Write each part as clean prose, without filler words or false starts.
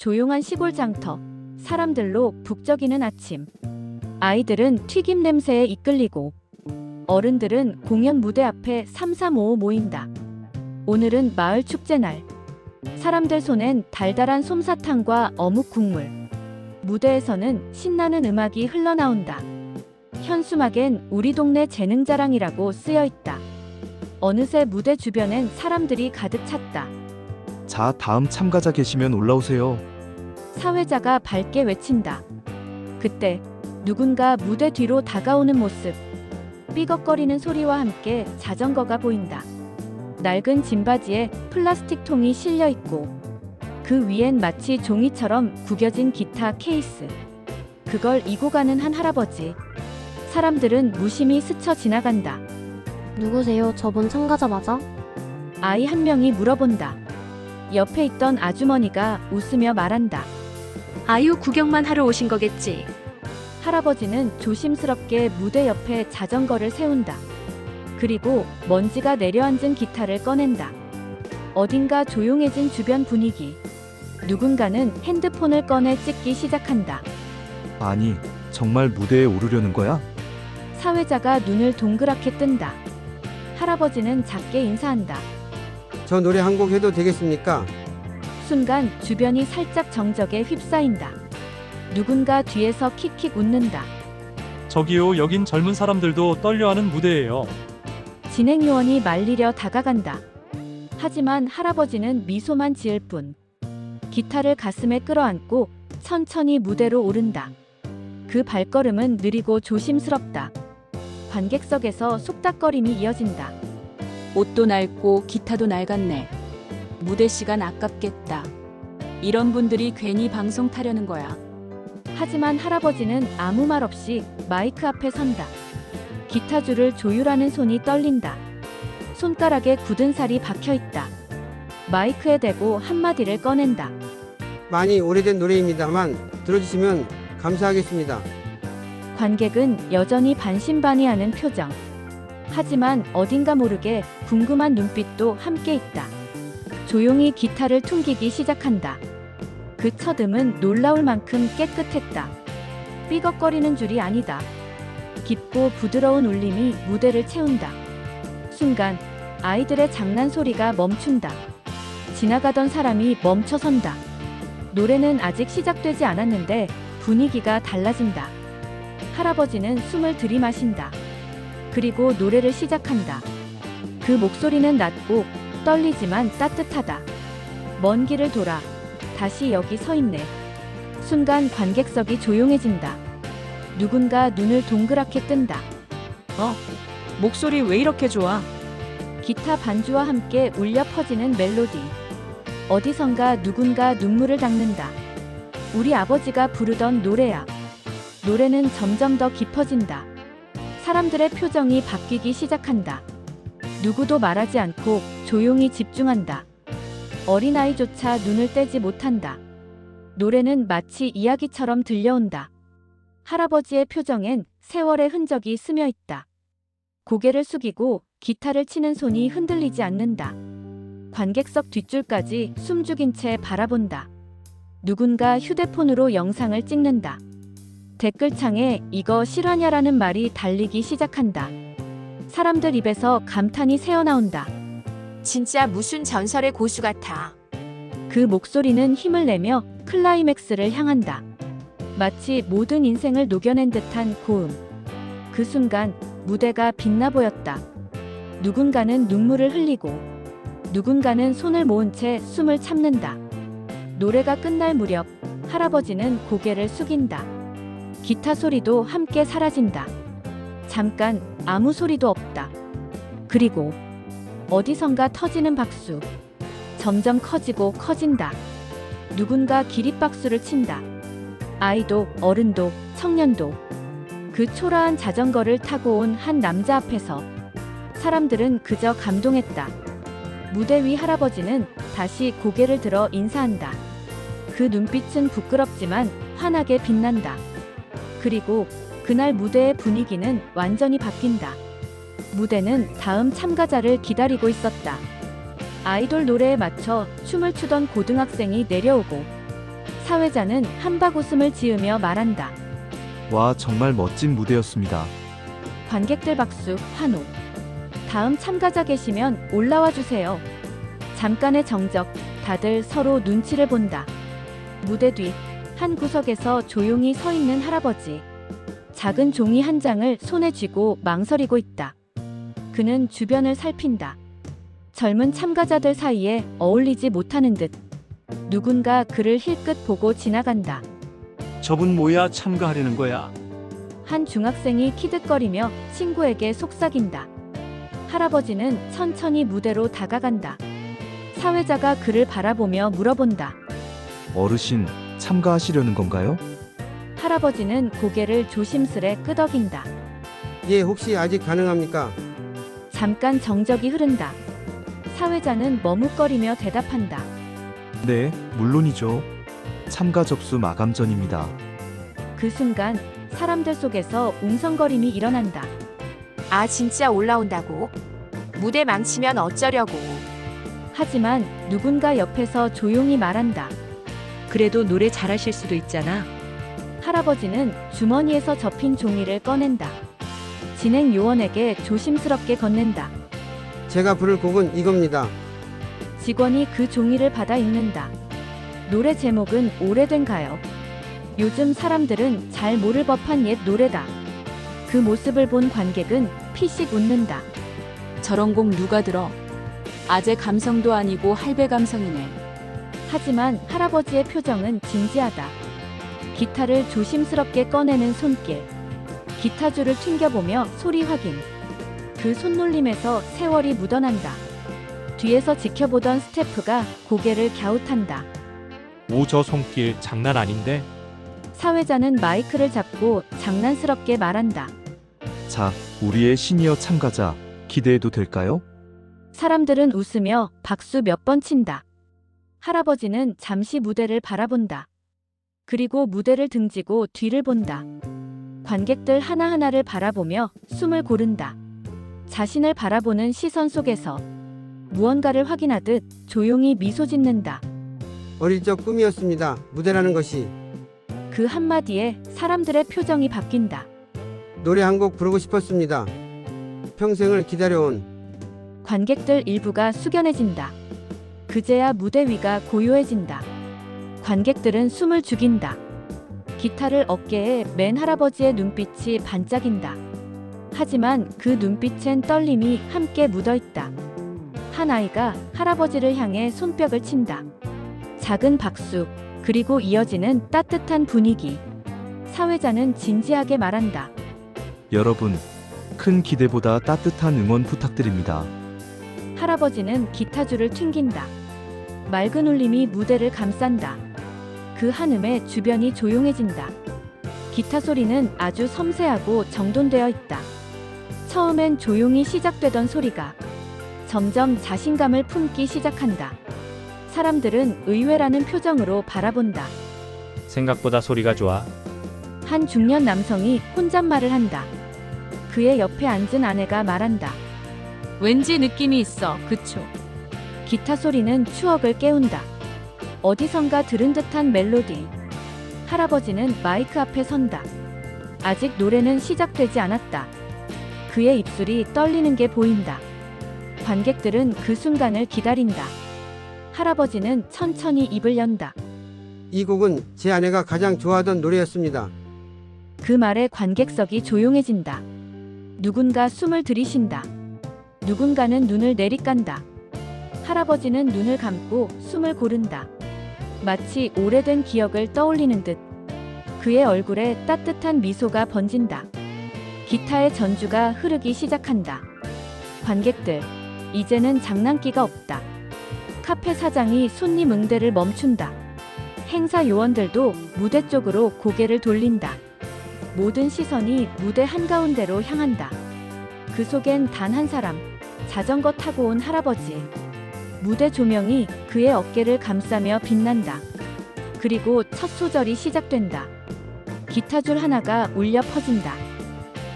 조용한 시골 장터, 사람들로 북적이는 아침. 아이들은 튀김 냄새에 이끌리고 어른들은 공연 무대 앞에 삼삼오오 모인다. 오늘은 마을 축제 날. 사람들 손엔 달달한 솜사탕과 어묵 국물. 무대에서는 신나는 음악이 흘러나온다. 현수막엔 우리 동네 재능자랑이라고 쓰여 있다. 어느새 무대 주변엔 사람들이 가득 찼다. 자, 다음 참가자 계시면 올라오세요. 사회자가 밝게 외친다. 그때 누군가 무대 뒤로 다가오는 모습. 삐걱거리는 소리와 함께 자전거가 보인다. 낡은 짐바지에 플라스틱 통이 실려 있고 그 위엔 마치 종이처럼 구겨진 기타 케이스. 그걸 이고 가는 한 할아버지. 사람들은 무심히 스쳐 지나간다. 누구세요? 저번 참가자 맞아? 아이 한 명이 물어본다. 옆에 있던 아주머니가 웃으며 말한다. 아유, 구경만 하러 오신 거겠지. 할아버지는 조심스럽게 무대 옆에 자전거를 세운다. 그리고 먼지가 내려앉은 기타를 꺼낸다. 어딘가 조용해진 주변 분위기. 누군가는 핸드폰을 꺼내 찍기 시작한다. 아니, 정말 무대에 오르려는 거야? 사회자가 눈을 동그랗게 뜬다. 할아버지는 작게 인사한다. 저 노래 한 곡 해도 되겠습니까? 순간 주변이 살짝 정적에 휩싸인다. 누군가 뒤에서 킥킥 웃는다. 저기요, 여긴 젊은 사람들도 떨려하는 무대예요. 진행 요원이 말리려 다가간다. 하지만 할아버지는 미소만 지을 뿐. 기타를 가슴에 끌어안고 천천히 무대로 오른다. 그 발걸음은 느리고 조심스럽다. 관객석에서 속닥거림이 이어진다. 옷도 낡고 기타도 낡았네. 무대 시간 아깝겠다. 이런 분들이 괜히 방송 타려는 거야. 하지만 할아버지는 아무 말 없이 마이크 앞에 선다. 기타줄을 조율하는 손이 떨린다. 손가락에 굳은 살이 박혀 있다. 마이크에 대고 한마디를 꺼낸다. 많이 오래된 노래입니다만 들어주시면 감사하겠습니다. 관객은 여전히 반신반의하는 표정. 하지만 어딘가 모르게 궁금한 눈빛도 함께 있다. 조용히 기타를 퉁기기 시작한다. 그 첫음은 놀라울 만큼 깨끗했다. 삐걱거리는 줄이 아니다. 깊고 부드러운 울림이 무대를 채운다. 순간 아이들의 장난 소리가 멈춘다. 지나가던 사람이 멈춰선다. 노래는 아직 시작되지 않았는데 분위기가 달라진다. 할아버지는 숨을 들이마신다. 그리고 노래를 시작한다. 그 목소리는 낮고 떨리지만 따뜻하다. 먼 길을 돌아 다시 여기 서 있네. 순간 관객석이 조용해진다. 누군가 눈을 동그랗게 뜬다. 목소리 왜 이렇게 좋아? 기타 반주와 함께 울려 퍼지는 멜로디. 어디선가 누군가 눈물을 닦는다. 우리 아버지가 부르던 노래야. 노래는 점점 더 깊어진다. 사람들의 표정이 바뀌기 시작한다. 누구도 말하지 않고 조용히 집중한다. 어린아이조차 눈을 떼지 못한다. 노래는 마치 이야기처럼 들려온다. 할아버지의 표정엔 세월의 흔적이 스며 있다. 고개를 숙이고 기타를 치는 손이 흔들리지 않는다. 관객석 뒷줄까지 숨죽인 채 바라본다. 누군가 휴대폰으로 영상을 찍는다. 댓글창에 이거 실화냐라는 말이 달리기 시작한다. 사람들 입에서 감탄이 새어나온다. 진짜 무슨 전설의 고수 같아. 그 목소리는 힘을 내며 클라이맥스를 향한다. 마치 모든 인생을 녹여낸 듯한 고음. 그 순간 무대가 빛나 보였다. 누군가는 눈물을 흘리고 누군가는 손을 모은 채 숨을 참는다. 노래가 끝날 무렵 할아버지는 고개를 숙인다. 기타 소리도 함께 사라진다. 잠깐 아무 소리도 없다. 그리고 어디선가 터지는 박수. 점점 커지고 커진다. 누군가 기립박수를 친다. 아이도 어른도 청년도. 그 초라한 자전거를 타고 온 한 남자 앞에서 사람들은 그저 감동했다. 무대 위 할아버지는 다시 고개를 들어 인사한다. 그 눈빛은 부끄럽지만 환하게 빛난다. 그리고 그날 무대의 분위기는 완전히 바뀐다. 무대는 다음 참가자를 기다리고 있었다. 아이돌 노래에 맞춰 춤을 추던 고등학생이 내려오고 사회자는 한박 웃음을 지으며 말한다. 와, 정말 멋진 무대였습니다. 관객들 박수, 환호. 다음 참가자 계시면 올라와 주세요. 잠깐의 정적, 다들 서로 눈치를 본다. 무대 뒤, 한 구석에서 조용히 서 있는 할아버지. 작은 종이 한 장을 손에 쥐고 망설이고 있다. 그는 주변을 살핀다. 젊은 참가자들 사이에 어울리지 못하는 듯. 누군가 그를 힐끗 보고 지나간다. 저분 뭐야 참가하려는 거야? 한 중학생이 키득거리며 친구에게 속삭인다. 할아버지는 천천히 무대로 다가간다. 사회자가 그를 바라보며 물어본다. 어르신, 참가하시려는 건가요? 할아버지는 고개를 조심스레 끄덕인다. 예, 혹시 아직 가능합니까? 잠깐 정적이 흐른다. 사회자는 머뭇거리며 대답한다. 네, 물론이죠. 참가 접수 마감 전입니다. 그 순간 사람들 속에서 웅성거림이 일어난다. 아, 진짜 올라온다고? 무대 망치면 어쩌려고. 하지만 누군가 옆에서 조용히 말한다. 그래도 노래 잘하실 수도 있잖아. 할아버지는 주머니에서 접힌 종이를 꺼낸다. 진행 요원에게 조심스럽게 건넨다. 제가 부를 곡은 이겁니다. 직원이 그 종이를 받아 읽는다. 노래 제목은 오래된 가요. 요즘 사람들은 잘 모를 법한 옛 노래다. 그 모습을 본 관객은 피식 웃는다. 저런 곡 누가 들어? 아재 감성도 아니고 할배 감성이네. 하지만 할아버지의 표정은 진지하다. 기타를 조심스럽게 꺼내는 손길. 기타줄을 튕겨보며 소리 확인. 그 손놀림에서 세월이 묻어난다. 뒤에서 지켜보던 스태프가 고개를 갸웃한다. 오, 저 손길 장난 아닌데? 사회자는 마이크를 잡고 장난스럽게 말한다. 자, 우리의 시니어 참가자, 기대해도 될까요? 사람들은 웃으며 박수 몇 번 친다. 할아버지는 잠시 무대를 바라본다. 그리고 무대를 등지고 뒤를 본다. 관객들 하나하나를 바라보며 숨을 고른다. 자신을 바라보는 시선 속에서 무언가를 확인하듯 조용히 미소 짓는다. 어릴 적 꿈이었습니다. 무대라는 것이. 그 한마디에 사람들의 표정이 바뀐다. 노래 한 곡 부르고 싶었습니다. 평생을 기다려온. 관객들 일부가 숙연해진다. 그제야 무대 위가 고요해진다. 관객들은 숨을 죽인다. 기타를 어깨에 맨 할아버지의 눈빛이 반짝인다. 하지만 그 눈빛엔 떨림이 함께 묻어있다. 한 아이가 할아버지를 향해 손뼉을 친다. 작은 박수, 그리고 이어지는 따뜻한 분위기. 사회자는 진지하게 말한다. 여러분, 큰 기대보다 따뜻한 응원 부탁드립니다. 할아버지는 기타줄을 튕긴다. 맑은 울림이 무대를 감싼다. 그 한음에 주변이 조용해진다. 기타 소리는 아주 섬세하고 정돈되어 있다. 처음엔 조용히 시작되던 소리가 점점 자신감을 품기 시작한다. 사람들은 의외라는 표정으로 바라본다. 생각보다 소리가 좋아. 한 중년 남성이 혼잣말을 한다. 그의 옆에 앉은 아내가 말한다. 왠지 느낌이 있어, 그쵸? 기타 소리는 추억을 깨운다. 어디선가 들은 듯한 멜로디. 할아버지는 마이크 앞에 선다. 아직 노래는 시작되지 않았다. 그의 입술이 떨리는 게 보인다. 관객들은 그 순간을 기다린다. 할아버지는 천천히 입을 연다. 이 곡은 제 아내가 가장 좋아하던 노래였습니다. 그 말에 관객석이 조용해진다. 누군가 숨을 들이쉰다. 누군가는 눈을 내리깐다. 할아버지는 눈을 감고 숨을 고른다. 마치 오래된 기억을 떠올리는 듯. 그의 얼굴에 따뜻한 미소가 번진다. 기타의 전주가 흐르기 시작한다. 관객들, 이제는 장난기가 없다. 카페 사장이 손님 응대를 멈춘다. 행사 요원들도 무대 쪽으로 고개를 돌린다. 모든 시선이 무대 한가운데로 향한다. 그 속엔 단 한 사람, 자전거 타고 온 할아버지. 무대 조명이 그의 어깨를 감싸며 빛난다. 그리고 첫 소절이 시작된다. 기타줄 하나가 울려 퍼진다.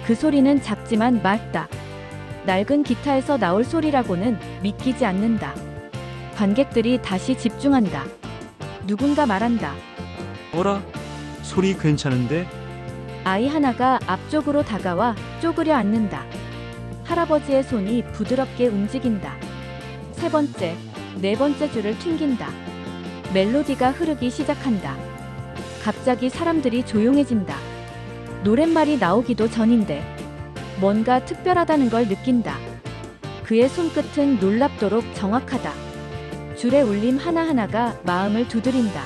그 소리는 작지만 맑다. 낡은 기타에서 나올 소리라고는 믿기지 않는다. 관객들이 다시 집중한다. 누군가 말한다. 어라? 소리 괜찮은데? 아이 하나가 앞쪽으로 다가와 쪼그려 앉는다. 할아버지의 손이 부드럽게 움직인다. 세 번째, 네 번째 줄을 튕긴다. 멜로디가 흐르기 시작한다. 갑자기 사람들이 조용해진다. 노랫말이 나오기도 전인데 뭔가 특별하다는 걸 느낀다. 그의 손끝은 놀랍도록 정확하다. 줄의 울림 하나하나가 마음을 두드린다.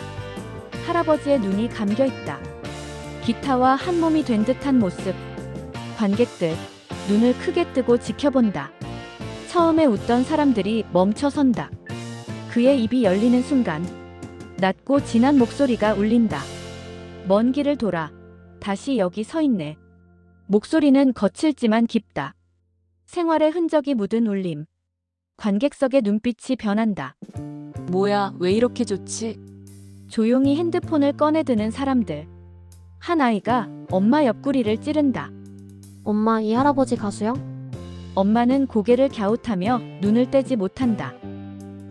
할아버지의 눈이 감겨 있다. 기타와 한 몸이 된 듯한 모습. 관객들, 눈을 크게 뜨고 지켜본다. 처음에 웃던 사람들이 멈춰선다. 그의 입이 열리는 순간, 낮고 진한 목소리가 울린다. 먼 길을 돌아, 다시 여기 서 있네. 목소리는 거칠지만 깊다. 생활의 흔적이 묻은 울림. 관객석의 눈빛이 변한다. 뭐야, 왜 이렇게 좋지? 조용히 핸드폰을 꺼내드는 사람들. 한 아이가 엄마 옆구리를 찌른다. 엄마, 이 할아버지 가수요? 엄마는 고개를 갸웃하며 눈을 떼지 못한다.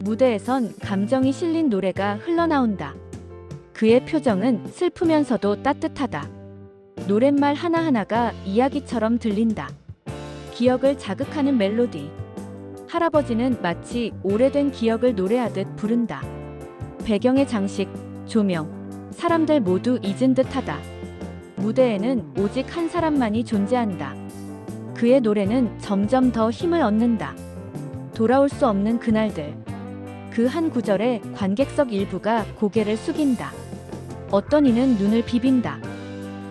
무대에선 감정이 실린 노래가 흘러나온다. 그의 표정은 슬프면서도 따뜻하다. 노랫말 하나하나가 이야기처럼 들린다. 기억을 자극하는 멜로디. 할아버지는 마치 오래된 기억을 노래하듯 부른다. 배경의 장식, 조명, 사람들 모두 잊은 듯하다. 무대에는 오직 한 사람만이 존재한다. 그의 노래는 점점 더 힘을 얻는다. 돌아올 수 없는 그날들. 그 한 구절에 관객석 일부가 고개를 숙인다. 어떤 이는 눈을 비빈다.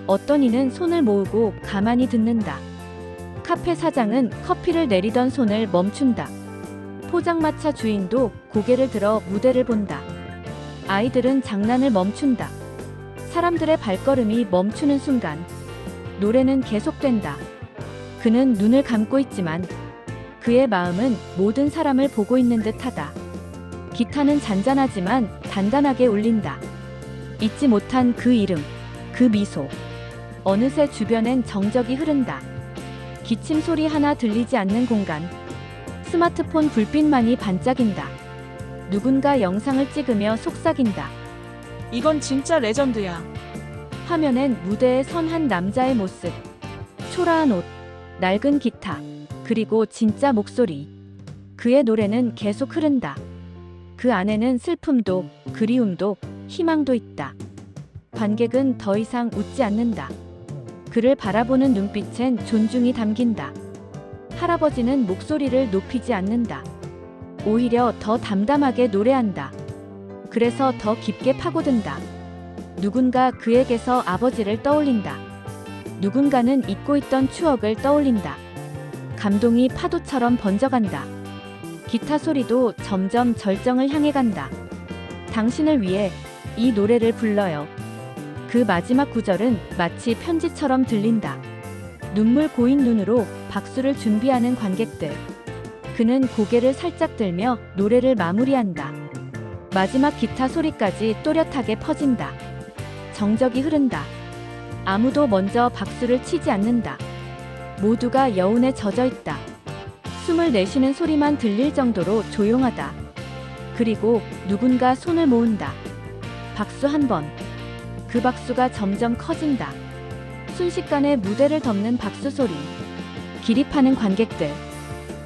어떤 이는 손을 모으고 가만히 듣는다. 카페 사장은 커피를 내리던 손을 멈춘다. 포장마차 주인도 고개를 들어 무대를 본다. 아이들은 장난을 멈춘다. 사람들의 발걸음이 멈추는 순간 노래는 계속된다. 그는 눈을 감고 있지만 그의 마음은 모든 사람을 보고 있는 듯하다. 기타는 잔잔하지만 단단하게 울린다. 잊지 못한 그 이름, 그 미소. 어느새 주변엔 정적이 흐른다. 기침 소리 하나 들리지 않는 공간. 스마트폰 불빛만이 반짝인다. 누군가 영상을 찍으며 속삭인다. 이건 진짜 레전드야. 화면엔 무대에 선 한 남자의 모습. 초라한 옷, 낡은 기타, 그리고 진짜 목소리. 그의 노래는 계속 흐른다. 그 안에는 슬픔도, 그리움도, 희망도 있다. 관객은 더 이상 웃지 않는다. 그를 바라보는 눈빛엔 존중이 담긴다. 할아버지는 목소리를 높이지 않는다. 오히려 더 담담하게 노래한다. 그래서 더 깊게 파고든다. 누군가 그에게서 아버지를 떠올린다. 누군가는 잊고 있던 추억을 떠올린다. 감동이 파도처럼 번져간다. 기타 소리도 점점 절정을 향해 간다. 당신을 위해 이 노래를 불러요. 그 마지막 구절은 마치 편지처럼 들린다. 눈물 고인 눈으로 박수를 준비하는 관객들. 그는 고개를 살짝 들며 노래를 마무리한다. 마지막 기타 소리까지 또렷하게 퍼진다. 정적이 흐른다. 아무도 먼저 박수를 치지 않는다. 모두가 여운에 젖어 있다. 숨을 내쉬는 소리만 들릴 정도로 조용하다. 그리고 누군가 손을 모은다. 박수 한 번. 그 박수가 점점 커진다. 순식간에 무대를 덮는 박수 소리. 기립하는 관객들.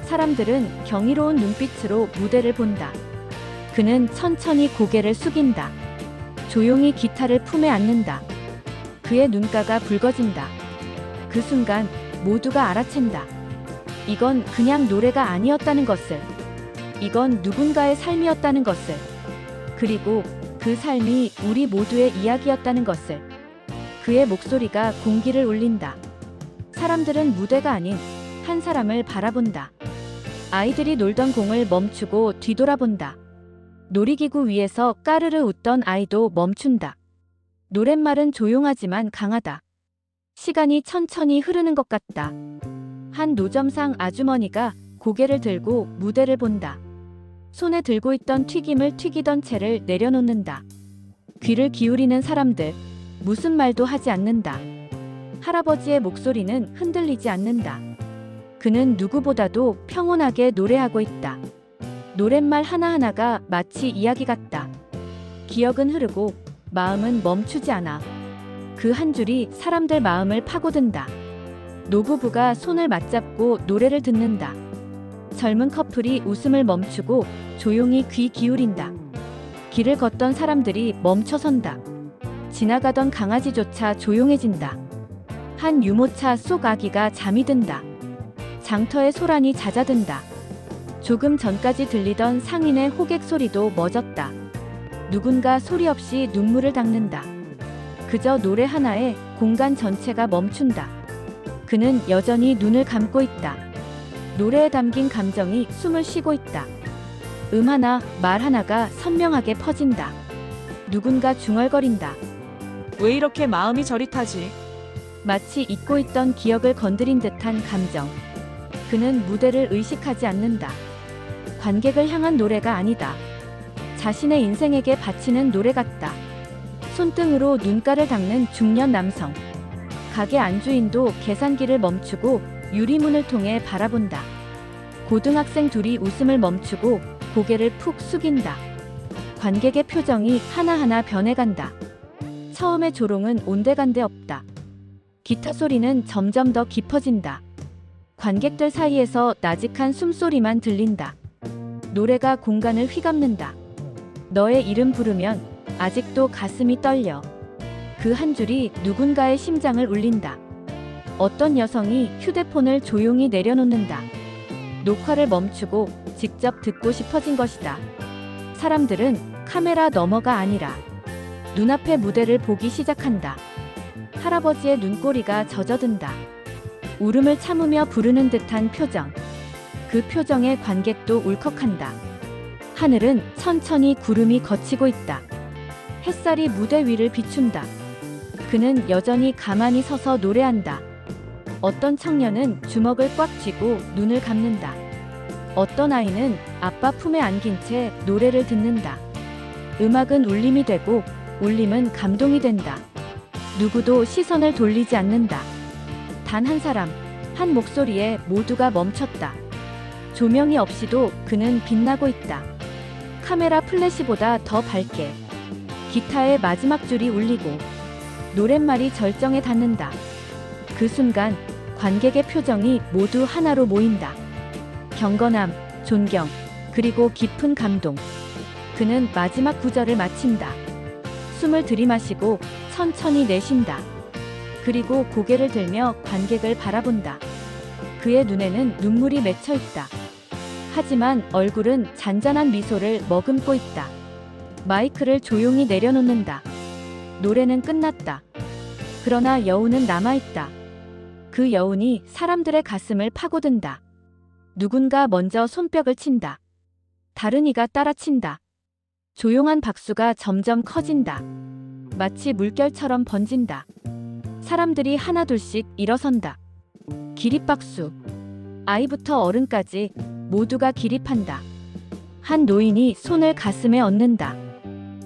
사람들은 경이로운 눈빛으로 무대를 본다. 그는 천천히 고개를 숙인다. 조용히 기타를 품에 안는다. 그의 눈가가 붉어진다. 그 순간 모두가 알아챈다. 이건 그냥 노래가 아니었다는 것을. 이건 누군가의 삶이었다는 것을. 그리고 그 삶이 우리 모두의 이야기였다는 것을. 그의 목소리가 공기를 울린다. 사람들은 무대가 아닌 한 사람을 바라본다. 아이들이 놀던 공을 멈추고 뒤돌아본다. 놀이기구 위에서 까르르 웃던 아이도 멈춘다. 노랫말은 조용하지만 강하다. 시간이 천천히 흐르는 것 같다. 한 노점상 아주머니가 고개를 들고 무대를 본다. 손에 들고 있던 튀김을 튀기던 채를 내려놓는다. 귀를 기울이는 사람들, 무슨 말도 하지 않는다. 할아버지의 목소리는 흔들리지 않는다. 그는 누구보다도 평온하게 노래하고 있다. 노랫말 하나하나가 마치 이야기 같다. 기억은 흐르고 마음은 멈추지 않아. 그 한 줄이 사람들 마음을 파고든다. 노부부가 손을 맞잡고 노래를 듣는다. 젊은 커플이 웃음을 멈추고 조용히 귀 기울인다. 길을 걷던 사람들이 멈춰선다. 지나가던 강아지조차 조용해진다. 한 유모차 속 아기가 잠이 든다. 장터의 소란이 잦아든다. 조금 전까지 들리던 상인의 호객 소리도 멎었다. 누군가 소리 없이 눈물을 닦는다. 그저 노래 하나에 공간 전체가 멈춘다. 그는 여전히 눈을 감고 있다. 노래에 담긴 감정이 숨을 쉬고 있다. 하나, 말 하나가 선명하게 퍼진다. 누군가 중얼거린다. 왜 이렇게 마음이 저릿하지? 마치 잊고 있던 기억을 건드린 듯한 감정. 그는 무대를 의식하지 않는다. 관객을 향한 노래가 아니다. 자신의 인생에게 바치는 노래 같다. 손등으로 눈가를 닦는 중년 남성. 가게 안주인도 계산기를 멈추고 유리문을 통해 바라본다. 고등학생 둘이 웃음을 멈추고 고개를 푹 숙인다. 관객의 표정이 하나하나 변해간다. 처음의 조롱은 온데간데 없다. 기타 소리는 점점 더 깊어진다. 관객들 사이에서 나직한 숨소리만 들린다. 노래가 공간을 휘감는다. 너의 이름 부르면 아직도 가슴이 떨려. 그 한 줄이 누군가의 심장을 울린다. 어떤 여성이 휴대폰을 조용히 내려놓는다. 녹화를 멈추고 직접 듣고 싶어진 것이다. 사람들은 카메라 너머가 아니라 눈앞의 무대를 보기 시작한다. 할아버지의 눈꼬리가 젖어든다. 울음을 참으며 부르는 듯한 표정. 그 표정에 관객도 울컥한다. 하늘은 천천히 구름이 걷히고 있다. 햇살이 무대 위를 비춘다. 그는 여전히 가만히 서서 노래한다. 어떤 청년은 주먹을 꽉 쥐고 눈을 감는다. 어떤 아이는 아빠 품에 안긴 채 노래를 듣는다. 음악은 울림이 되고 울림은 감동이 된다. 누구도 시선을 돌리지 않는다. 단 한 사람, 한 목소리에 모두가 멈췄다. 조명이 없이도 그는 빛나고 있다. 카메라 플래시보다 더 밝게. 기타의 마지막 줄이 울리고 노랫말이 절정에 닿는다. 그 순간 관객의 표정이 모두 하나로 모인다. 경건함, 존경, 그리고 깊은 감동. 그는 마지막 구절을 마친다. 숨을 들이마시고 천천히 내쉰다. 그리고 고개를 들며 관객을 바라본다. 그의 눈에는 눈물이 맺혀 있다. 하지만 얼굴은 잔잔한 미소를 머금고 있다. 마이크를 조용히 내려놓는다. 노래는 끝났다. 그러나 여운은 남아있다. 그 여운이 사람들의 가슴을 파고든다. 누군가 먼저 손뼉을 친다. 다른 이가 따라친다. 조용한 박수가 점점 커진다. 마치 물결처럼 번진다. 사람들이 하나둘씩 일어선다. 기립박수. 아이부터 어른까지 모두가 기립한다. 한 노인이 손을 가슴에 얹는다.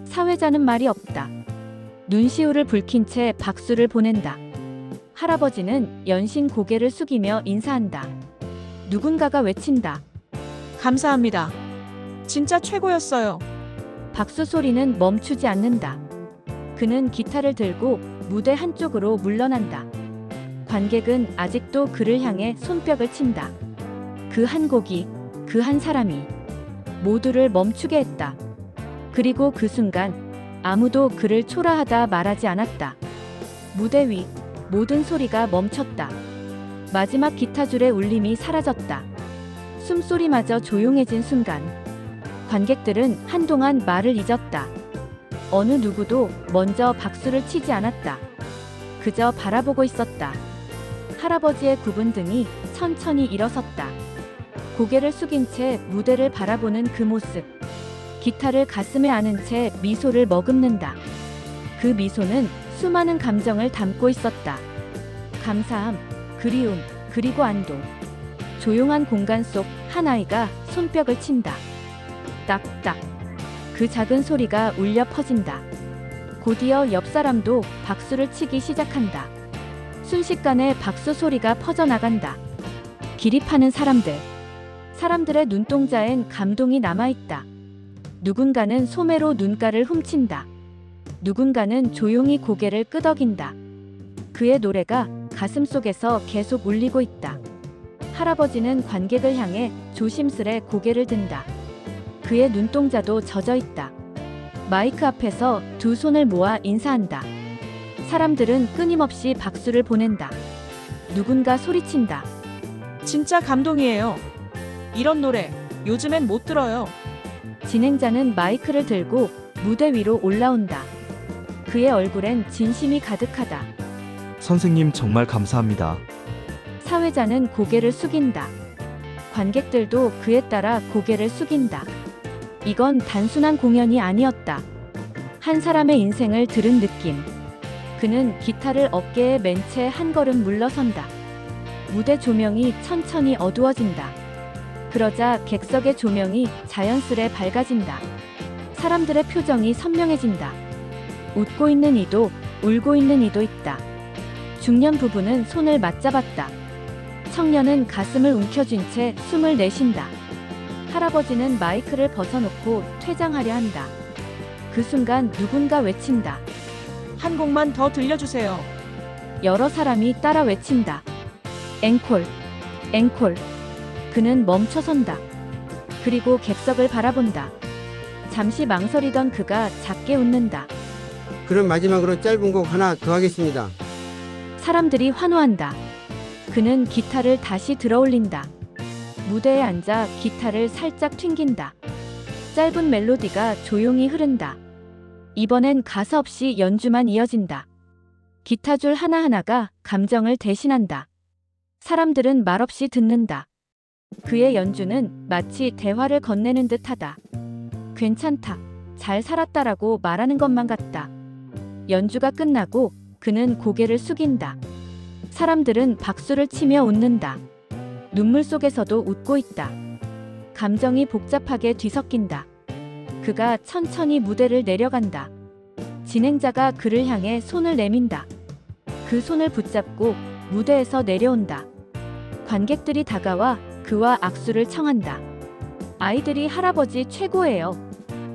사회자는 말이 없다. 눈시울을 붉힌 채 박수를 보낸다. 할아버지는 연신 고개를 숙이며 인사한다. 누군가가 외친다. 감사합니다. 진짜 최고였어요. 박수 소리는 멈추지 않는다. 그는 기타를 들고 무대 한쪽으로 물러난다. 관객은 아직도 그를 향해 손뼉을 친다. 그 한 곡이, 그 한 사람이 모두를 멈추게 했다. 그리고 그 순간 아무도 그를 초라하다 말하지 않았다. 무대 위 모든 소리가 멈췄다. 마지막 기타줄의 울림이 사라졌다. 숨소리마저 조용해진 순간 관객들은 한동안 말을 잊었다. 어느 누구도 먼저 박수를 치지 않았다. 그저 바라보고 있었다. 할아버지의 굽은 등이 천천히 일어섰다. 고개를 숙인 채 무대를 바라보는 그 모습. 기타를 가슴에 안은 채 미소를 머금는다. 그 미소는 수많은 감정을 담고 있었다. 감사함, 그리움, 그리고 안도. 조용한 공간 속 한 아이가 손뼉을 친다. 딱딱. 그 작은 소리가 울려 퍼진다. 곧이어 옆 사람도 박수를 치기 시작한다. 순식간에 박수 소리가 퍼져나간다. 기립하는 사람들. 사람들의 눈동자엔 감동이 남아있다. 누군가는 소매로 눈가를 훔친다. 누군가는 조용히 고개를 끄덕인다. 그의 노래가 가슴속에서 계속 울리고 있다. 할아버지는 관객을 향해 조심스레 고개를 든다. 그의 눈동자도 젖어 있다. 마이크 앞에서 두 손을 모아 인사한다. 사람들은 끊임없이 박수를 보낸다. 누군가 소리친다. 진짜 감동이에요. 이런 노래 요즘엔 못 들어요. 진행자는 마이크를 들고 무대 위로 올라온다. 그의 얼굴엔 진심이 가득하다. 선생님 정말 감사합니다. 사회자는 고개를 숙인다. 관객들도 그에 따라 고개를 숙인다. 이건 단순한 공연이 아니었다. 한 사람의 인생을 들은 느낌. 그는 기타를 어깨에 맨 채 한 걸음 물러선다. 무대 조명이 천천히 어두워진다. 그러자 객석의 조명이 자연스레 밝아진다. 사람들의 표정이 선명해진다. 웃고 있는 이도 울고 있는 이도 있다. 중년 부부는 손을 맞잡았다. 청년은 가슴을 움켜쥔 채 숨을 내쉰다. 할아버지는 마이크를 벗어놓고 퇴장하려 한다. 그 순간 누군가 외친다. 한 곡만 더 들려주세요. 여러 사람이 따라 외친다. 앵콜, 앵콜. 그는 멈춰선다. 그리고 객석을 바라본다. 잠시 망설이던 그가 작게 웃는다. 그럼 마지막으로 짧은 곡 하나 더 하겠습니다. 사람들이 환호한다. 그는 기타를 다시 들어올린다. 무대에 앉아 기타를 살짝 튕긴다. 짧은 멜로디가 조용히 흐른다. 이번엔 가사 없이 연주만 이어진다. 기타줄 하나하나가 감정을 대신한다. 사람들은 말없이 듣는다. 그의 연주는 마치 대화를 건네는 듯하다. 괜찮다, 잘 살았다라고 말하는 것만 같다. 연주가 끝나고 그는 고개를 숙인다. 사람들은 박수를 치며 웃는다. 눈물 속에서도 웃고 있다. 감정이 복잡하게 뒤섞인다. 그가 천천히 무대를 내려간다. 진행자가 그를 향해 손을 내민다. 그 손을 붙잡고 무대에서 내려온다. 관객들이 다가와 그와 악수를 청한다. 아이들이 할아버지 최고예요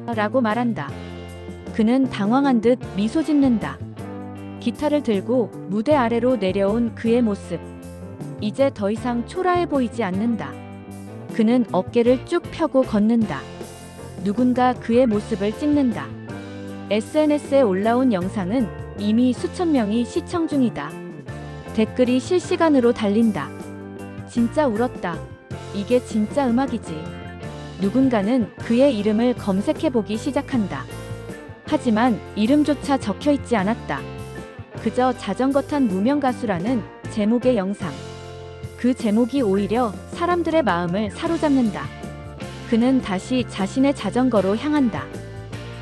라고 말한다. 그는 당황한 듯 미소 짓는다. 기타를 들고 무대 아래로 내려온 그의 모습. 이제 더 이상 초라해 보이지 않는다. 그는 어깨를 쭉 펴고 걷는다. 누군가 그의 모습을 찍는다. SNS에 올라온 영상은 이미 수천 명이 시청 중이다. 댓글이 실시간으로 달린다. 진짜 울었다. 이게 진짜 음악이지. 누군가는 그의 이름을 검색해보기 시작한다. 하지만 이름조차 적혀 있지 않았다. 그저 자전거 탄 무명 가수라는 제목의 영상. 그 제목이 오히려 사람들의 마음을 사로잡는다. 그는 다시 자신의 자전거로 향한다.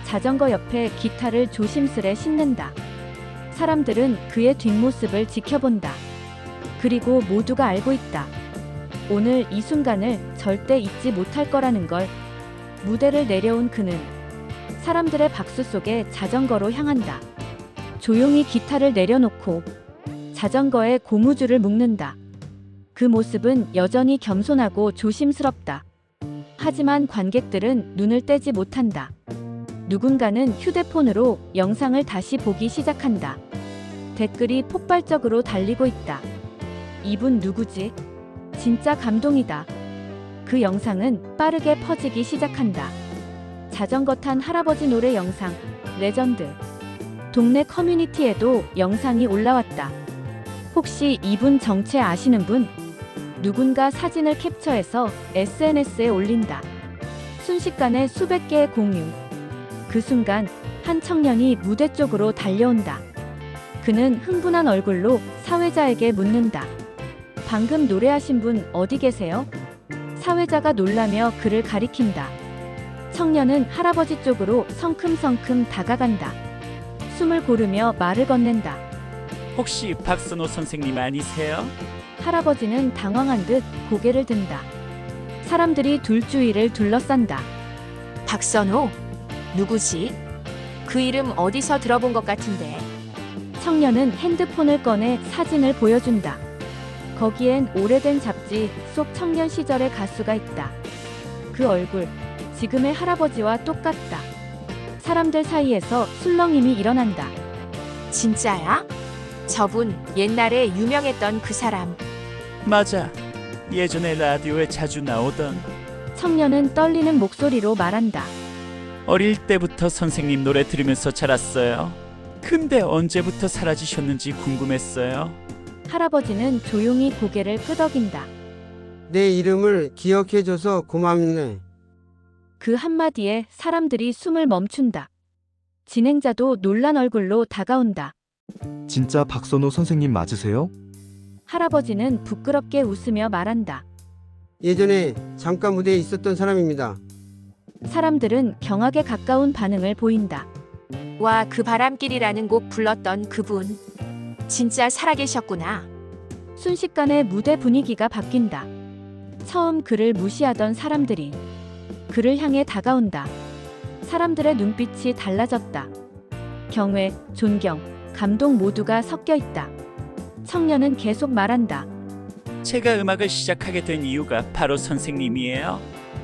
자전거 옆에 기타를 조심스레 싣는다. 사람들은 그의 뒷모습을 지켜본다. 그리고 모두가 알고 있다. 오늘 이 순간을 절대 잊지 못할 거라는 걸. 무대를 내려온 그는 사람들의 박수 속에 자전거로 향한다. 조용히 기타를 내려놓고 자전거에 고무줄을 묶는다. 그 모습은 여전히 겸손하고 조심스럽다. 하지만 관객들은 눈을 떼지 못한다. 누군가는 휴대폰으로 영상을 다시 보기 시작한다. 댓글이 폭발적으로 달리고 있다. 이분 누구지? 진짜 감동이다. 그 영상은 빠르게 퍼지기 시작한다. 자전거 탄 할아버지 노래 영상, 레전드. 동네 커뮤니티에도 영상이 올라왔다. 혹시 이분 정체 아시는 분? 누군가 사진을 캡처해서 SNS에 올린다. 순식간에 수백 개의 공유. 그 순간 한 청년이 무대 쪽으로 달려온다. 그는 흥분한 얼굴로 사회자에게 묻는다. 방금 노래하신 분 어디 계세요? 사회자가 놀라며 그를 가리킨다. 청년은 할아버지 쪽으로 성큼성큼 다가간다. 숨을 고르며 말을 건넨다. 혹시 박선호 선생님 아니세요? 할아버지는 당황한 듯 고개를 든다. 사람들이 둘 주위를 둘러싼다. 박선호? 누구지? 그 이름 어디서 들어본 것 같은데. 청년은 핸드폰을 꺼내 사진을 보여준다. 거기엔 오래된 잡지 속 청년 시절의 가수가 있다. 그 얼굴, 지금의 할아버지와 똑같다. 사람들 사이에서 술렁임이 일어난다. 진짜야? 저분 옛날에 유명했던 그 사람. 맞아. 예전에 라디오에 자주 나오던. 청년은 떨리는 목소리로 말한다. 어릴 때부터 선생님 노래 들으면서 자랐어요. 근데 언제부터 사라지셨는지 궁금했어요. 할아버지는 조용히 고개를 끄덕인다. 내 이름을 기억해줘서 고맙네. 그 한마디에 사람들이 숨을 멈춘다. 진행자도 놀란 얼굴로 다가온다. 진짜 박선호 선생님 맞으세요? 할아버지는 부끄럽게 웃으며 말한다. 예전에 잠깐 무대에 있었던 사람입니다. 사람들은 경악에 가까운 반응을 보인다. 와, 그 바람길이라는 곡 불렀던 그분. 진짜 살아계셨구나. 순식간에 무대 분위기가 바뀐다. 처음 그를 무시하던 사람들이 그를 향해 다가온다. 사람들의 눈빛이 달라졌다. 경외, 존경, 감동 모두가 섞여 있다. 청년은 계속 말한다. 제가 음악을 시작하게 된 이유가 바로 선생님이에요.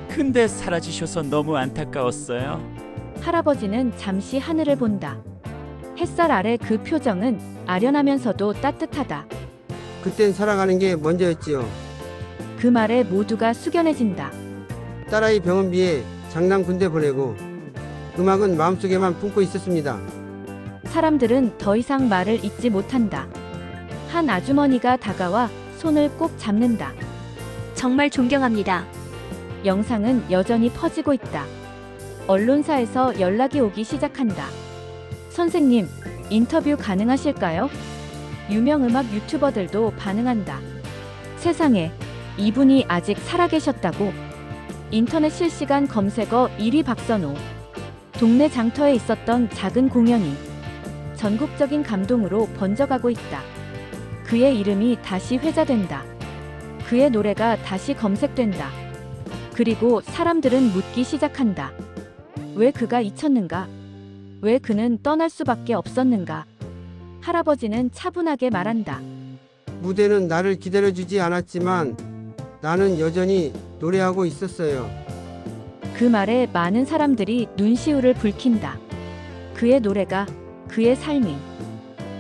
근데 사라지셔서 너무 안타까웠어요. 할아버지는 잠시 하늘을 본다. 햇살 아래 그 표정은 아련하면서도 따뜻하다. 그땐 살아가는 게 먼저였지요. 그 말에 모두가 숙연해진다. 딸아이 병원비에 장남 군대 보내고 음악은 마음속에만 품고 있었습니다. 사람들은 더 이상 말을 잇지 못한다. 한 아주머니가 다가와 손을 꼭 잡는다. 정말 존경합니다. 영상은 여전히 퍼지고 있다. 언론사에서 연락이 오기 시작한다. 선생님, 인터뷰 가능하실까요? 유명 음악 유튜버들도 반응한다. 세상에, 이분이 아직 살아계셨다고. 인터넷 실시간 검색어 1위 박선호. 동네 장터에 있었던 작은 공연이 전국적인 감동으로 번져가고 있다. 그의 이름이 다시 회자된다. 그의 노래가 다시 검색된다. 그리고 사람들은 묻기 시작한다. 왜 그가 잊혔는가? 왜 그는 떠날 수밖에 없었는가? 할아버지는 차분하게 말한다. 무대는 나를 기다려주지 않았지만 나는 여전히 노래하고 있었어요. 그 말에 많은 사람들이 눈시울을 붉힌다. 그의 노래가, 그의 삶이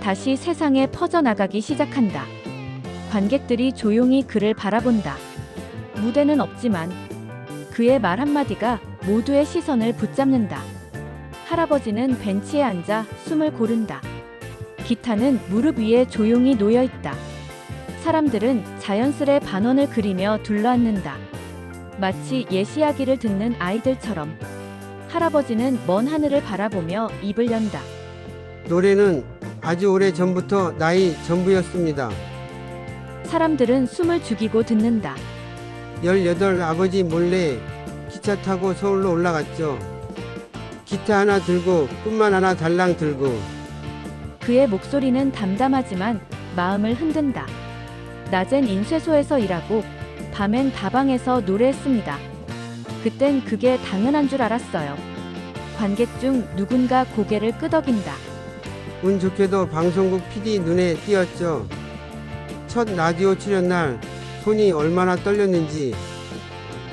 다시 세상에 퍼져나가기 시작한다. 관객들이 조용히 그를 바라본다. 무대는 없지만 그의 말 한마디가 모두의 시선을 붙잡는다. 할아버지는 벤치에 앉아 숨을 고른다. 기타는 무릎 위에 조용히 놓여 있다. 사람들은 자연스레 반원을 그리며 둘러앉는다. 마치 옛 이야기를 듣는 아이들처럼. 할아버지는 먼 하늘을 바라보며 입을 연다. 노래는 아주 오래 전부터 나의 전부였습니다. 사람들은 숨을 죽이고 듣는다. 18 아버지 몰래 기차 타고 서울로 올라갔죠. 기타 하나 들고 꿈만 하나 달랑 들고. 그의 목소리는 담담하지만 마음을 흔든다. 낮엔 인쇄소에서 일하고 밤엔 다방에서 노래했습니다. 그땐 그게 당연한 줄 알았어요. 관객 중 누군가 고개를 끄덕인다. 운 좋게도 방송국 PD 눈에 띄었죠. 첫 라디오 출연 날 손이 얼마나 떨렸는지.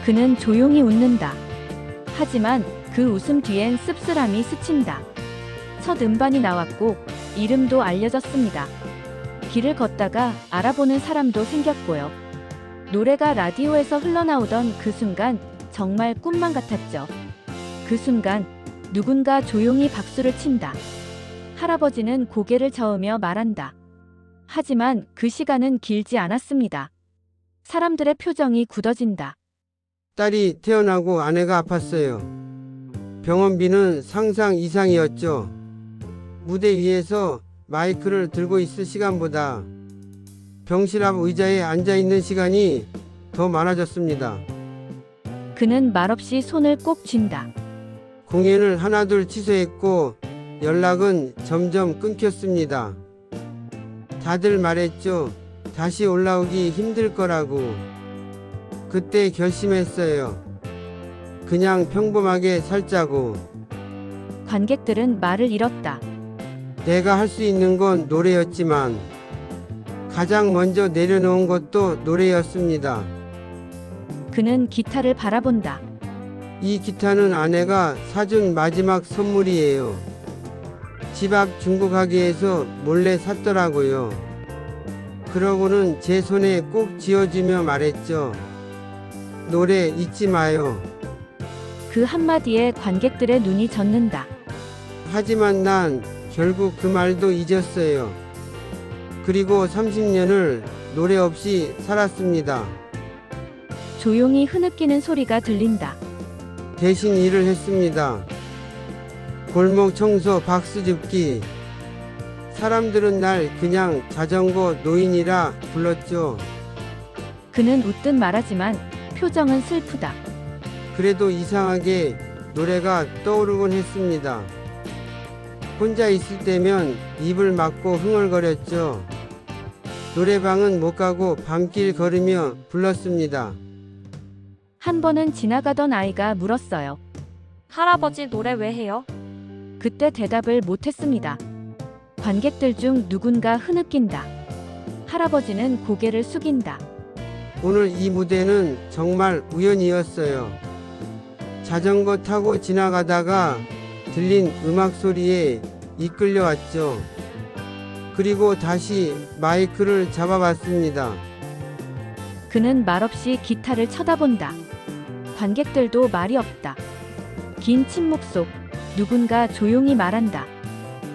그는 조용히 웃는다. 하지만 그 웃음 뒤엔 씁쓸함이 스친다. 첫 음반이 나왔고 이름도 알려졌습니다. 길을 걷다가 알아보는 사람도 생겼고요. 노래가 라디오에서 흘러나오던 그 순간 정말 꿈만 같았죠. 그 순간 누군가 조용히 박수를 친다. 할아버지는 고개를 저으며 말한다. 하지만 그 시간은 길지 않았습니다. 사람들의 표정이 굳어진다. 딸이 태어나고 아내가 아팠어요. 병원비는 상상 이상이었죠. 무대 위에서 마이크를 들고 있을 시간보다 병실 앞 의자에 앉아 있는 시간이 더 많아졌습니다. 그는 말없이 손을 꼭 쥔다. 공연을 하나둘 취소했고 연락은 점점 끊겼습니다. 다들 말했죠. 다시 올라오기 힘들 거라고. 그때 결심했어요. 그냥 평범하게 살자고. 관객들은 말을 잃었다. 내가 할 수 있는 건 노래였지만 가장 먼저 내려놓은 것도 노래였습니다. 그는 기타를 바라본다. 이 기타는 아내가 사준 마지막 선물이에요. 집 앞 중고가게에서 몰래 샀더라고요. 그러고는 제 손에 꼭 쥐어주며 말했죠. 노래 잊지 마요. 그 한마디에 관객들의 눈이 젖는다. 하지만 난 결국 그 말도 잊었어요. 그리고 30년을 노래 없이 살았습니다. 조용히 흐느끼는 소리가 들린다. 대신 일을 했습니다. 골목 청소, 박수 줍기. 사람들은 날 그냥 자전거 노인이라 불렀죠. 그는 웃듯 말하지만 표정은 슬프다. 그래도 이상하게 노래가 떠오르곤 했습니다. 혼자 있을 때면 입을 막고 흥얼거렸죠. 노래방은 못 가고 밤길 걸으며 불렀습니다. 한 번은 지나가던 아이가 물었어요. 할아버지 노래 왜 해요? 그때 대답을 못했습니다. 관객들 중 누군가 흐느낀다. 할아버지는 고개를 숙인다. 오늘 이 무대는 정말 우연이었어요. 자전거 타고 지나가다가 들린 음악 소리에 이끌려 왔죠. 그리고 다시 마이크를 잡아봤습니다. 그는 말없이 기타를 쳐다본다. 관객들도 말이 없다. 긴 침묵 속 누군가 조용히 말한다.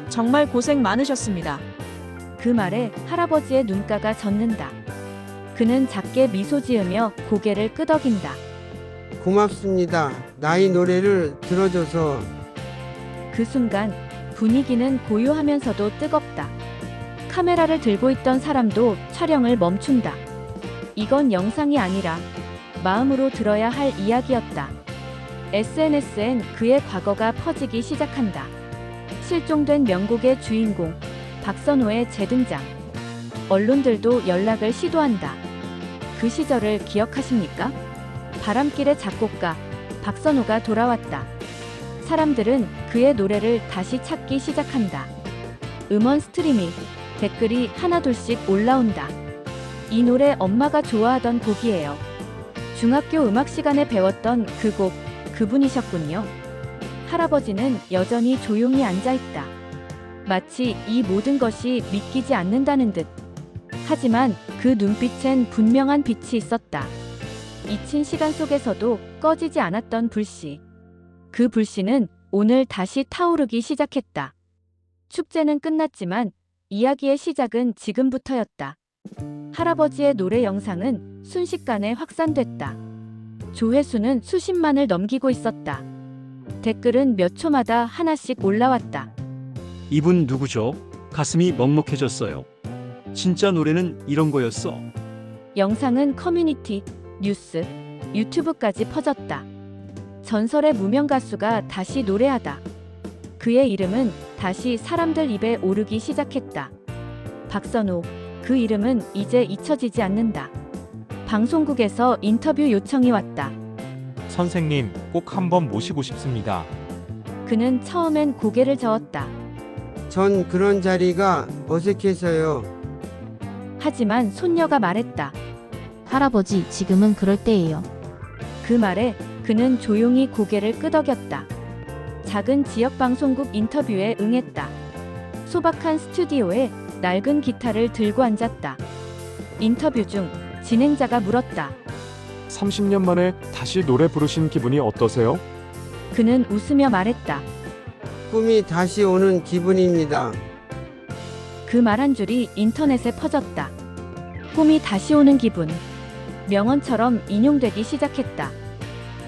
정말 고생 많으셨습니다. 그 말에 할아버지의 눈가가 젖는다. 그는 작게 미소 지으며 고개를 끄덕인다. 고맙습니다. 나의 노래를 들어줘서. 그 순간 분위기는 고요하면서도 뜨겁다. 카메라를 들고 있던 사람도 촬영을 멈춘다. 이건 영상이 아니라 마음으로 들어야 할 이야기였다. SNS엔 그의 과거가 퍼지기 시작한다. 실종된 명곡의 주인공 박선호의 재등장. 언론들도 연락을 시도한다. 그 시절을 기억하십니까? 바람길의 작곡가 박선호가 돌아왔다. 사람들은 그의 노래를 다시 찾기 시작한다. 음원 스트리밍, 댓글이 하나둘씩 올라온다. 이 노래 엄마가 좋아하던 곡이에요. 중학교 음악 시간에 배웠던 그 곡, 그분이셨군요. 할아버지는 여전히 조용히 앉아있다. 마치 이 모든 것이 믿기지 않는다는 듯. 하지만 그 눈빛엔 분명한 빛이 있었다. 잊힌 시간 속에서도 꺼지지 않았던 불씨. 그 불씨는 오늘 다시 타오르기 시작했다. 축제는 끝났지만 이야기의 시작은 지금부터였다. 할아버지의 노래 영상은 순식간에 확산됐다. 조회수는 수십만을 넘기고 있었다. 댓글은 몇 초마다 하나씩 올라왔다. 이분 누구죠? 가슴이 먹먹해졌어요. 진짜 노래는 이런 거였어. 영상은 커뮤니티, 뉴스, 유튜브까지 퍼졌다. 전설의 무명 가수가 다시 노래하다. 그의 이름은 다시 사람들 입에 오르기 시작했다. 박선호, 그 이름은 이제 잊혀지지 않는다. 방송국에서 인터뷰 요청이 왔다. 선생님, 꼭 한번 모시고 싶습니다. 그는 처음엔 고개를 저었다. 전 그런 자리가 어색해서요. 하지만 손녀가 말했다. 할아버지, 지금은 그럴 때예요. 그 말에 그는 조용히 고개를 끄덕였다. 작은 지역 방송국 인터뷰에 응했다. 소박한 스튜디오에 낡은 기타를 들고 앉았다. 인터뷰 중 진행자가 물었다. 30년 만에 다시 노래 부르신 기분이 어떠세요? 그는 웃으며 말했다. 꿈이 다시 오는 기분입니다. 그 말 한 줄이 인터넷에 퍼졌다. 꿈이 다시 오는 기분. 명언처럼 인용되기 시작했다.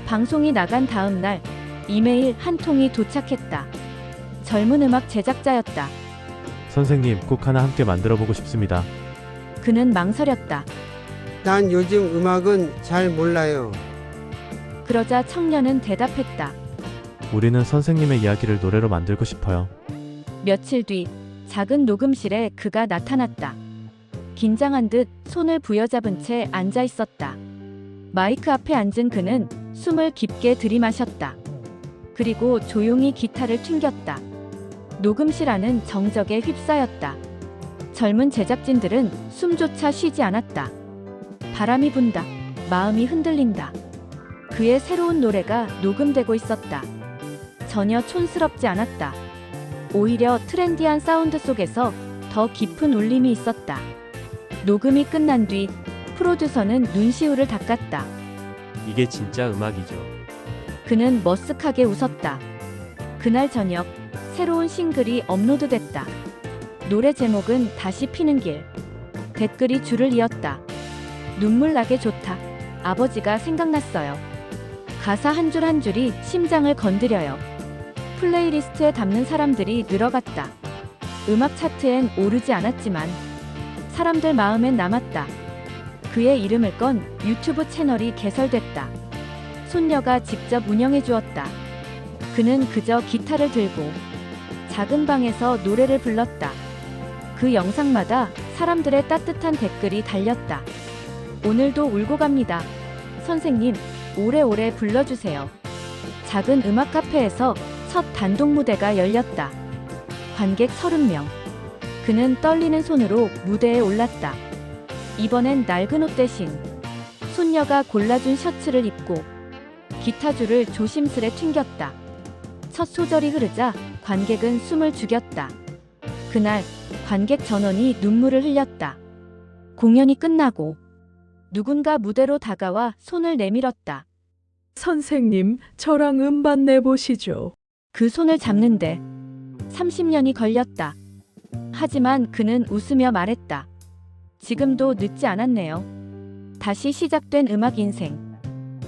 방송이 나간 다음 날 이메일 한 통이 도착했다. 젊은 음악 제작자였다. 선생님, 곡 하나 함께 만들어 보고 싶습니다. 그는 망설였다. 난 요즘 음악은 잘 몰라요. 그러자 청년은 대답했다. 우리는 선생님의 이야기를 노래로 만들고 싶어요. 며칠 뒤 작은 녹음실에 그가 나타났다. 긴장한 듯 손을 부여잡은 채 앉아 있었다. 마이크 앞에 앉은 그는 숨을 깊게 들이마셨다. 그리고 조용히 기타를 튕겼다. 녹음실 안은 정적에 휩싸였다. 젊은 제작진들은 숨조차 쉬지 않았다. 바람이 분다. 마음이 흔들린다. 그의 새로운 노래가 녹음되고 있었다. 전혀 촌스럽지 않았다. 오히려 트렌디한 사운드 속에서 더 깊은 울림이 있었다. 녹음이 끝난 뒤 프로듀서는 눈시울을 닦았다. 이게 진짜 음악이죠. 그는 머쓱하게 웃었다. 그날 저녁 새로운 싱글이 업로드됐다. 노래 제목은 다시 피는 길. 댓글이 줄을 이었다. 눈물 나게 좋다. 아버지가 생각났어요. 가사 한 줄 한 줄이 심장을 건드려요. 플레이리스트에 담는 사람들이 늘어갔다. 음악 차트엔 오르지 않았지만 사람들 마음엔 남았다. 그의 이름을 건 유튜브 채널이 개설됐다. 손녀가 직접 운영해 주었다. 그는 그저 기타를 들고 작은 방에서 노래를 불렀다. 그 영상마다 사람들의 따뜻한 댓글이 달렸다. 오늘도 울고 갑니다. 선생님, 오래오래 불러주세요. 작은 음악 카페에서 첫 단독 무대가 열렸다. 관객 30명. 그는 떨리는 손으로 무대에 올랐다. 이번엔 낡은 옷 대신 손녀가 골라준 셔츠를 입고 기타줄을 조심스레 튕겼다. 첫 소절이 흐르자 관객은 숨을 죽였다. 그날 관객 전원이 눈물을 흘렸다. 공연이 끝나고 누군가 무대로 다가와 손을 내밀었다. 선생님, 저랑 음반 내보시죠. 그 손을 잡는데 30년이 걸렸다. 하지만 그는 웃으며 말했다. 지금도 늦지 않았네요. 다시 시작된 음악 인생.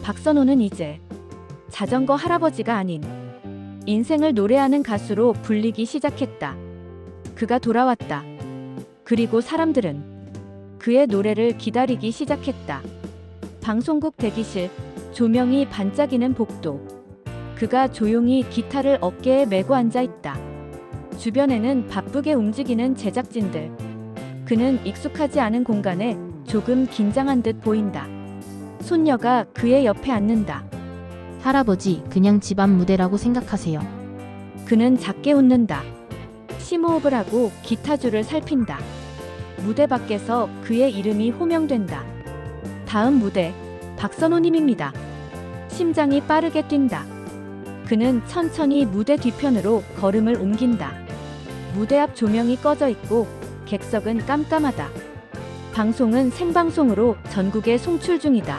박선호는 이제 자전거 할아버지가 아닌 인생을 노래하는 가수로 불리기 시작했다. 그가 돌아왔다. 그리고 사람들은 그의 노래를 기다리기 시작했다. 방송국 대기실, 조명이 반짝이는 복도. 그가 조용히 기타를 어깨에 메고 앉아 있다. 주변에는 바쁘게 움직이는 제작진들. 그는 익숙하지 않은 공간에 조금 긴장한 듯 보인다. 손녀가 그의 옆에 앉는다. 할아버지, 그냥 집안 무대라고 생각하세요. 그는 작게 웃는다. 심호흡을 하고 기타줄을 살핀다. 무대 밖에서 그의 이름이 호명된다. 다음 무대, 박선호님입니다. 심장이 빠르게 뛴다. 그는 천천히 무대 뒤편으로 걸음을 옮긴다. 무대 앞 조명이 꺼져 있고 객석은 깜깜하다. 방송은 생방송으로 전국에 송출 중이다.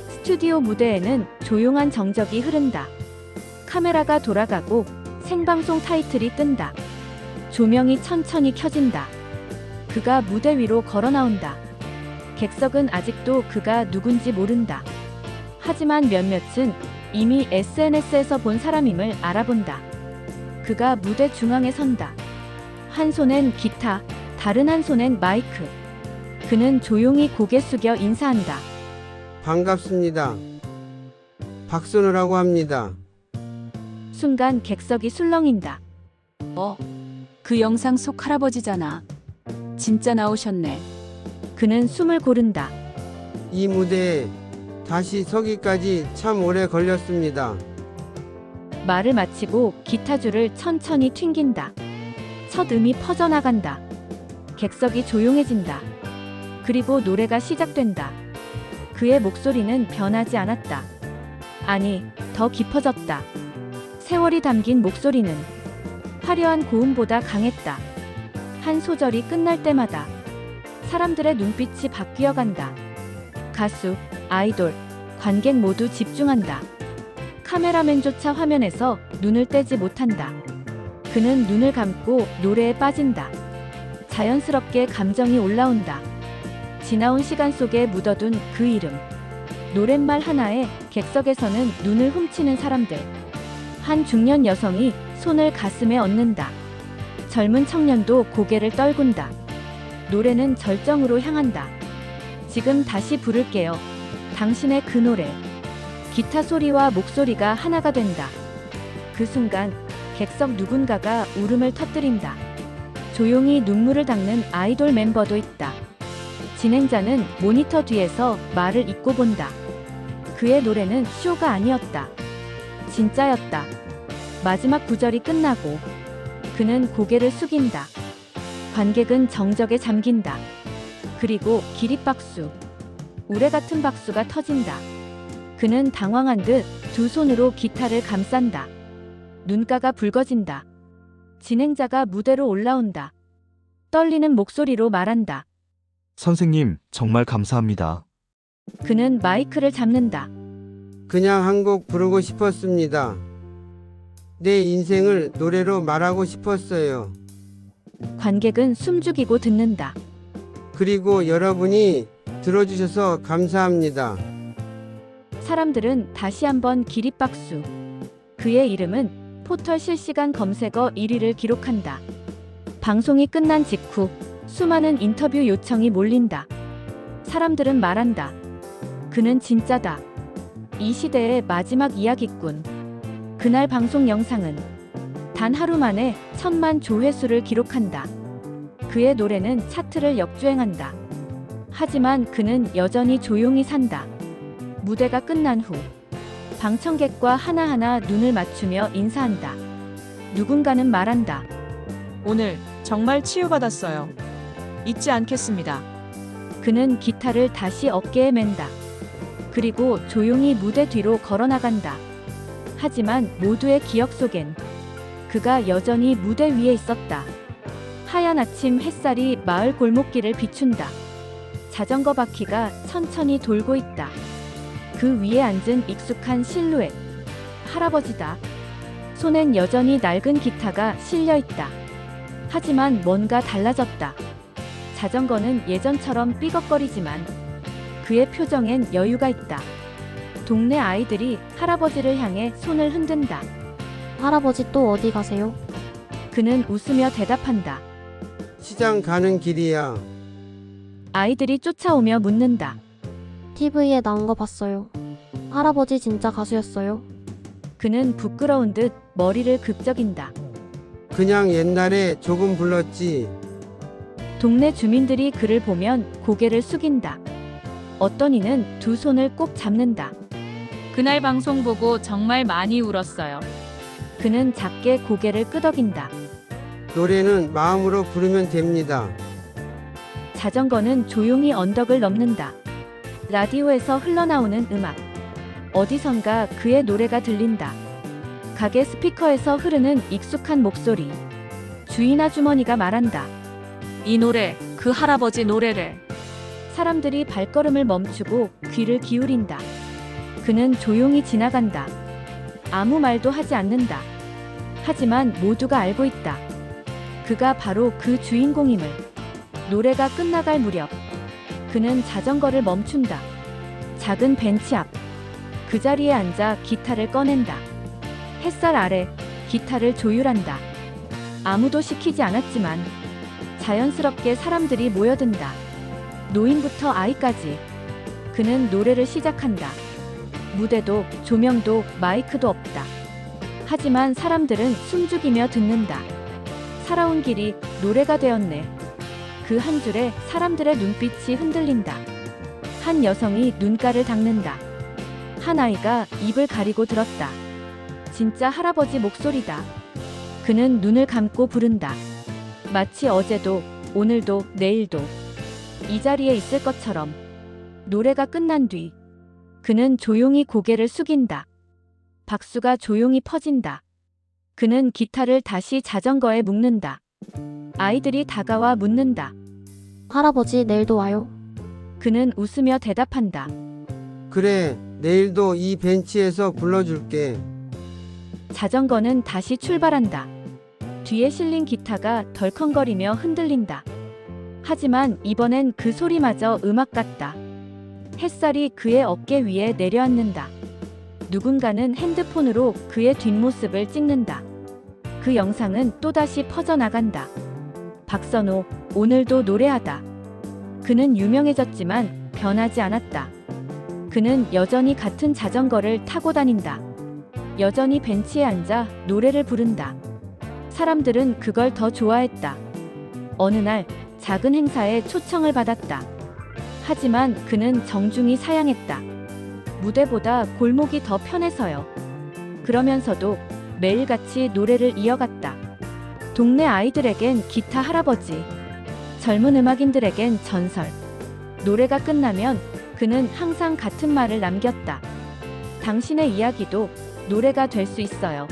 스튜디오 무대에는 조용한 정적이 흐른다. 카메라가 돌아가고 생방송 타이틀이 뜬다. 조명이 천천히 켜진다. 그가 무대 위로 걸어 나온다. 객석은 아직도 그가 누군지 모른다. 하지만 몇몇은 이미 SNS에서 본 사람임을 알아본다. 그가 무대 중앙에 선다. 한 손엔 기타, 다른 한 손엔 마이크. 그는 조용히 고개 숙여 인사한다. 반갑습니다. 박선호라고 합니다. 순간 객석이 술렁인다. 그 영상 속 할아버지잖아. 진짜 나오셨네. 그는 숨을 고른다. 이 무대에 다시 서기까지 참 오래 걸렸습니다. 말을 마치고 기타줄을 천천히 튕긴다. 첫 음이 퍼져나간다. 객석이 조용해진다. 그리고 노래가 시작된다. 그의 목소리는 변하지 않았다. 아니, 더 깊어졌다. 세월이 담긴 목소리는 화려한 고음보다 강했다. 한 소절이 끝날 때마다 사람들의 눈빛이 바뀌어간다. 가수, 아이돌, 관객 모두 집중한다. 카메라맨조차 화면에서 눈을 떼지 못한다. 그는 눈을 감고 노래에 빠진다. 자연스럽게 감정이 올라온다. 지나온 시간 속에 묻어둔 그 이름. 노랫말 하나에 객석에서는 눈을 훔치는 사람들. 한 중년 여성이 손을 가슴에 얹는다. 젊은 청년도 고개를 떨군다. 노래는 절정으로 향한다. 지금 다시 부를게요. 당신의 그 노래. 기타 소리와 목소리가 하나가 된다. 그 순간 객석 누군가가 울음을 터뜨린다. 조용히 눈물을 닦는 아이돌 멤버도 있다. 진행자는 모니터 뒤에서 말을 잇고 본다. 그의 노래는 쇼가 아니었다. 진짜였다. 마지막 구절이 끝나고 그는 고개를 숙인다. 관객은 정적에 잠긴다. 그리고 기립박수. 우레 같은 박수가 터진다. 그는 당황한 듯 두 손으로 기타를 감싼다. 눈가가 붉어진다. 진행자가 무대로 올라온다. 떨리는 목소리로 말한다. 선생님, 정말 감사합니다. 그는 마이크를 잡는다. 그냥 한 곡 부르고 싶었습니다. 내 인생을 노래로 말하고 싶었어요. 관객은 숨죽이고 듣는다. 그리고 여러분이 들어주셔서 감사합니다. 사람들은 다시 한번 기립박수. 그의 이름은 포털 실시간 검색어 1위를 기록한다. 방송이 끝난 직후 수많은 인터뷰 요청이 몰린다. 사람들은 말한다. 그는 진짜다. 이 시대의 마지막 이야기꾼. 그날 방송 영상은 단 하루 만에 1000만 조회수를 기록한다. 그의 노래는 차트를 역주행한다. 하지만 그는 여전히 조용히 산다. 무대가 끝난 후 방청객과 하나하나 눈을 맞추며 인사한다. 누군가는 말한다. 오늘 정말 치유받았어요. 잊지 않겠습니다. 그는 기타를 다시 어깨에 맨다. 그리고 조용히 무대 뒤로 걸어나간다. 하지만 모두의 기억 속엔 그가 여전히 무대 위에 있었다. 하얀 아침 햇살이 마을 골목길을 비춘다. 자전거 바퀴가 천천히 돌고 있다. 그 위에 앉은 익숙한 실루엣. 할아버지다. 손엔 여전히 낡은 기타가 실려 있다. 하지만 뭔가 달라졌다. 자전거는 예전처럼 삐걱거리지만 그의 표정엔 여유가 있다. 동네 아이들이 할아버지를 향해 손을 흔든다. 할아버지 또 어디 가세요? 그는 웃으며 대답한다. 시장 가는 길이야. 아이들이 쫓아오며 묻는다. TV에 나온 거 봤어요. 할아버지 진짜 가수였어요? 그는 부끄러운 듯 머리를 극적인다. 그냥 옛날에 조금 불렀지. 동네 주민들이 그를 보면 고개를 숙인다. 어떤 이는 두 손을 꼭 잡는다. 그날 방송 보고 정말 많이 울었어요. 그는 작게 고개를 끄덕인다. 노래는 마음으로 부르면 됩니다. 자전거는 조용히 언덕을 넘는다. 라디오에서 흘러나오는 음악. 어디선가 그의 노래가 들린다. 가게 스피커에서 흐르는 익숙한 목소리. 주인 아주머니가 말한다. 이 노래, 그 할아버지 노래를. 사람들이 발걸음을 멈추고 귀를 기울인다. 그는 조용히 지나간다. 아무 말도 하지 않는다. 하지만 모두가 알고 있다. 그가 바로 그 주인공임을. 노래가 끝나갈 무렵 그는 자전거를 멈춘다. 작은 벤치 앞. 그 자리에 앉아 기타를 꺼낸다. 햇살 아래 기타를 조율한다. 아무도 시키지 않았지만 자연스럽게 사람들이 모여든다. 노인부터 아이까지. 그는 노래를 시작한다. 무대도 조명도 마이크도 없다. 하지만 사람들은 숨죽이며 듣는다. 살아온 길이 노래가 되었네. 그 한 줄에 사람들의 눈빛이 흔들린다. 한 여성이 눈가를 닦는다. 한 아이가 입을 가리고 들었다. 진짜 할아버지 목소리다. 그는 눈을 감고 부른다. 마치 어제도, 오늘도, 내일도 이 자리에 있을 것처럼. 노래가 끝난 뒤 그는 조용히 고개를 숙인다. 박수가 조용히 퍼진다. 그는 기타를 다시 자전거에 묶는다. 아이들이 다가와 묻는다. 할아버지 내일도 와요? 그는 웃으며 대답한다. 그래, 내일도 이 벤치에서 불러줄게. 자전거는 다시 출발한다. 뒤에 실린 기타가 덜컹거리며 흔들린다. 하지만 이번엔 그 소리마저 음악 같다. 햇살이 그의 어깨 위에 내려앉는다. 누군가는 핸드폰으로 그의 뒷모습을 찍는다. 그 영상은 또다시 퍼져나간다. 박선호, 오늘도 노래하다. 그는 유명해졌지만 변하지 않았다. 그는 여전히 같은 자전거를 타고 다닌다. 여전히 벤치에 앉아 노래를 부른다. 사람들은 그걸 더 좋아했다. 어느 날 작은 행사에 초청을 받았다. 하지만 그는 정중히 사양했다. 무대보다 골목이 더 편해서요. 그러면서도 매일같이 노래를 이어갔다. 동네 아이들에겐 기타 할아버지, 젊은 음악인들에겐 전설. 노래가 끝나면 그는 항상 같은 말을 남겼다. 당신의 이야기도 노래가 될 수 있어요.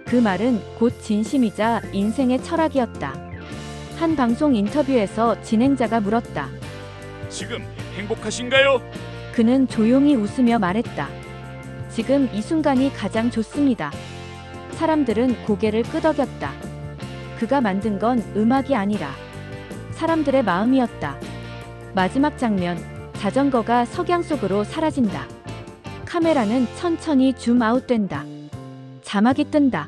그 말은 곧 진심이자 인생의 철학이었다. 한 방송 인터뷰에서 진행자가 물었다. 지금 행복하신가요? 그는 조용히 웃으며 말했다. 지금 이 순간이 가장 좋습니다. 사람들은 고개를 끄덕였다. 그가 만든 건 음악이 아니라 사람들의 마음이었다. 마지막 장면, 자전거가 석양 속으로 사라진다. 카메라는 천천히 줌아웃된다. 자막이 뜬다.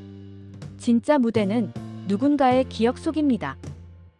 진짜 무대는 누군가의 기억 속입니다.